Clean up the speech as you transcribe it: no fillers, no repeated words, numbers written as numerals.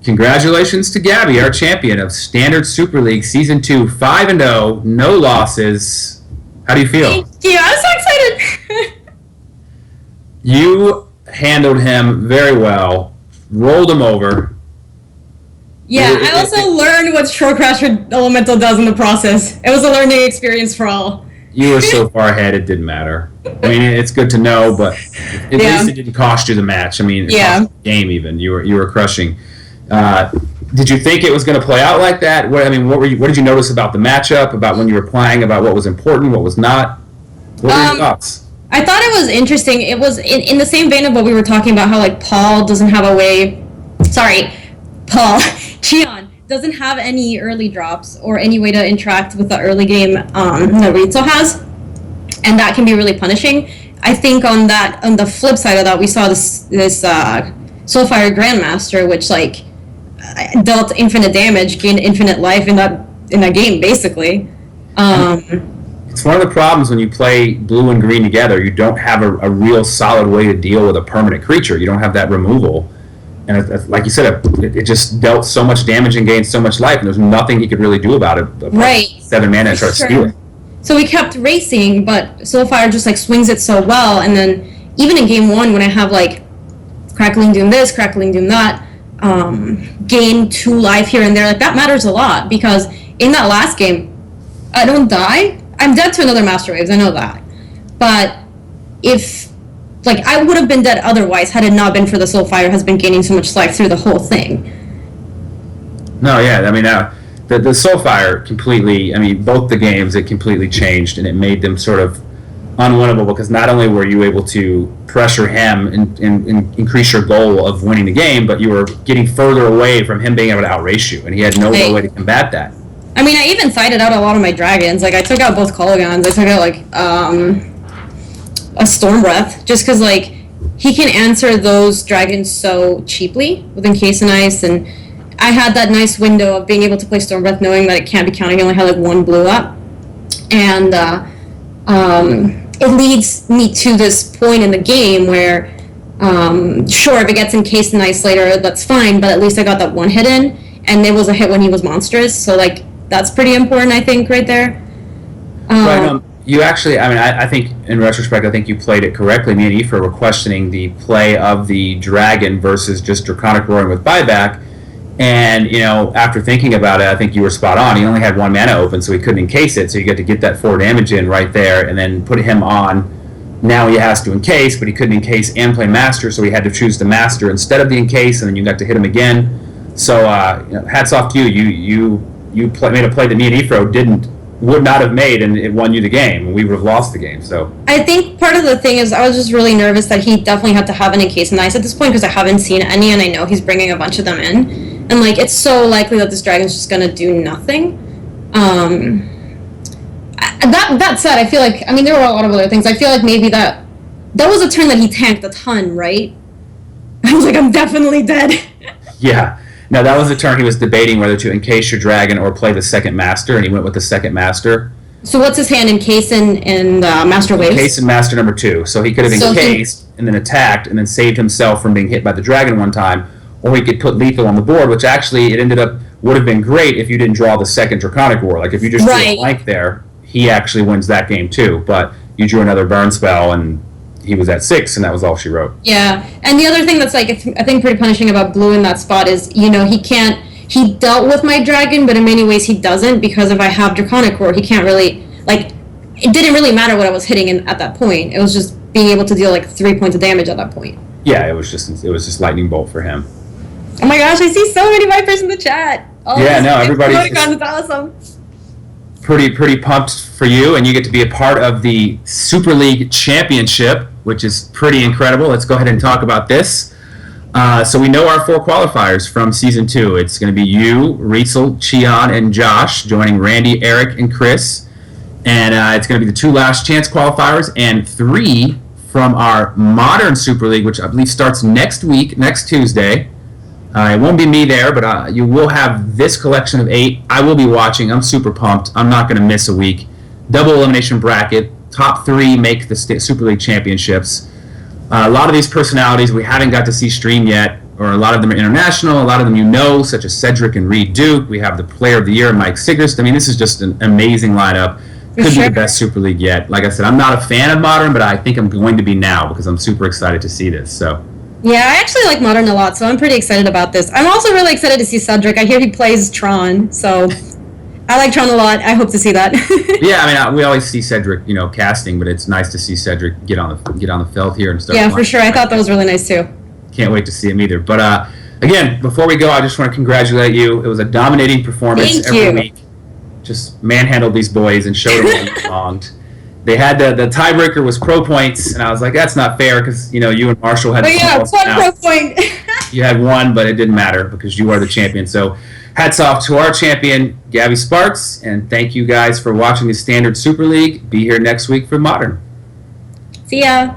Congratulations to Gaby, our champion of Standard Super League Season 2, 5-0, no losses. How do you feel? Thank you. I'm so excited. You handled him very well, rolled him over. Yeah, I also learned what Shore Crasher Elemental does in the process. It was a learning experience for all. You were so far ahead, it didn't matter. I mean, it's good to know, but at least it didn't cost you the match. I mean, it cost the game even. You were crushing. Did you think it was going to play out like that? What did you notice about the matchup, about when you were playing, about what was important, what was not? What were your thoughts? I thought it was interesting. It was in the same vein of what we were talking about, how like Paul doesn't have a way. Sorry, Paul. Cheon doesn't have any early drops or any way to interact with the early game that Rizzo has, and that can be really punishing. I think on the flip side of that, we saw this Soulfire Grandmaster, which like dealt infinite damage, gained infinite life in that game, basically. It's one of the problems when you play blue and green together. You don't have a real solid way to deal with a permanent creature. You don't have that removal. And like you said, it just dealt so much damage and gained so much life, and there's nothing he could really do about it. Right. 7 mana and try to steal it. So we kept racing, but Soulfire just like swings it so well, and then even in game 1 when I have like Crackling Doom this, Crackling Doom that, gain 2 life here and there, like that matters a lot, because in that last game, I don't die. I'm dead to another Master Waves, I know that. But if like, I would have been dead otherwise had it not been for the Soulfire has been gaining so much life through the whole thing. No, yeah, I mean, the Soulfire completely, I mean, both the games, it completely changed, and it made them sort of unwinnable, because not only were you able to pressure him and increase your goal of winning the game, but you were getting further away from him being able to outrace you, and he had no way to combat that. I mean, I even sided out a lot of my dragons. Like, I took out both Kolagons. I took out, like, a Storm Breath, just because like he can answer those dragons so cheaply with Encase and Ice, and I had that nice window of being able to play Storm Breath knowing that it can't be counting. I only had like 1 blue up, and it leads me to this point in the game where sure, if it gets Encase and Ice later, that's fine, but at least I got that 1 hit in, and it was a hit when he was monstrous, so like that's pretty important, I think, right there. Right. You actually, I mean, I think, in retrospect, I think you played it correctly. Me and Aoife were questioning the play of the Dragon versus just Draconic Roaring with buyback. And, you know, after thinking about it, I think you were spot on. He only had 1 mana open, so he couldn't encase it. So you get to get that 4 damage in right there and then put him on. Now he has to encase, but he couldn't encase and play Master, so he had to choose the Master instead of the encase, and then you got to hit him again. So, hats off to you. You made a play that me and Aoife would not have made, and it won you the game, and we would have lost the game. So I think part of the thing is I was just really nervous that he definitely had to have an Encase and Ice at this point, because I haven't seen any, and I know he's bringing a bunch of them in, and like it's so likely that this dragon's just gonna do nothing. That said, I feel like, I mean, there were a lot of other things. I feel like maybe that was a turn that he tanked a ton, right? I was like, I'm definitely dead. Yeah. No, that was the turn he was debating whether to encase your dragon or play the second Master, and he went with the second Master. So what's his hand? Encase and Master Waves? Encase and Master number 2. So he could have encased and then attacked and then saved himself from being hit by the dragon one time, or he could put lethal on the board, which actually would have been great if you didn't draw the second Draconic War. Like if you just drew a blank there, he actually wins that game too. But you drew another burn spell, and he was at 6, and that was all she wrote. Yeah, and the other thing that's like I think pretty punishing about blue in that spot is, you know, he dealt with my dragon, but in many ways he doesn't, because if I have Draconic Roar, he can't really, like, it didn't really matter what I was hitting at that point. It was just being able to deal like 3 points of damage at that point. Yeah, it was just lightning bolt for him. Oh my gosh, I see so many Vipers in the chat. Everybody's it's awesome. Pretty pumped for you, and you get to be a part of the Super League Championship, which is pretty incredible. Let's go ahead and talk about this. So we know our 4 qualifiers from Season 2. It's going to be you, Riesel, Cheon, and Josh joining Randy, Eric, and Chris. And it's going to be the 2 last chance qualifiers and 3 from our Modern Super League, which I believe starts next week, next Tuesday. It won't be me there, but you will have this collection of 8. I will be watching. I'm super pumped. I'm not going to miss a week. Double elimination bracket. Top 3 make the Super League Championships. A lot of these personalities we haven't got to see stream yet, or a lot of them are international. A lot of them you know, such as Cedric and Reed Duke. We have the Player of the Year, Mike Sigrist. I mean, this is just an amazing lineup. Could be the best Super League yet. Like I said, I'm not a fan of Modern, but I think I'm going to be now because I'm super excited to see this. So. Yeah, I actually like Modern a lot, so I'm pretty excited about this. I'm also really excited to see Cedric. I hear he plays Tron, so I like Tron a lot. I hope to see that. Yeah, I mean, we always see Cedric, casting, but it's nice to see Cedric get on the field here and start. Yeah, for sure. I thought that was really nice too. Can't wait to see him either. But again, before we go, I just want to congratulate you. It was a dominating performance every week. Just manhandled these boys and showed them what you belonged. They had the tiebreaker was pro points, and I was like, that's not fair because you and Marshall had. But yeah, one pro point. You had one, but it didn't matter because you are the champion. So, hats off to our champion, Gaby Sparks, and thank you guys for watching the Standard Super League. Be here next week for Modern. See ya.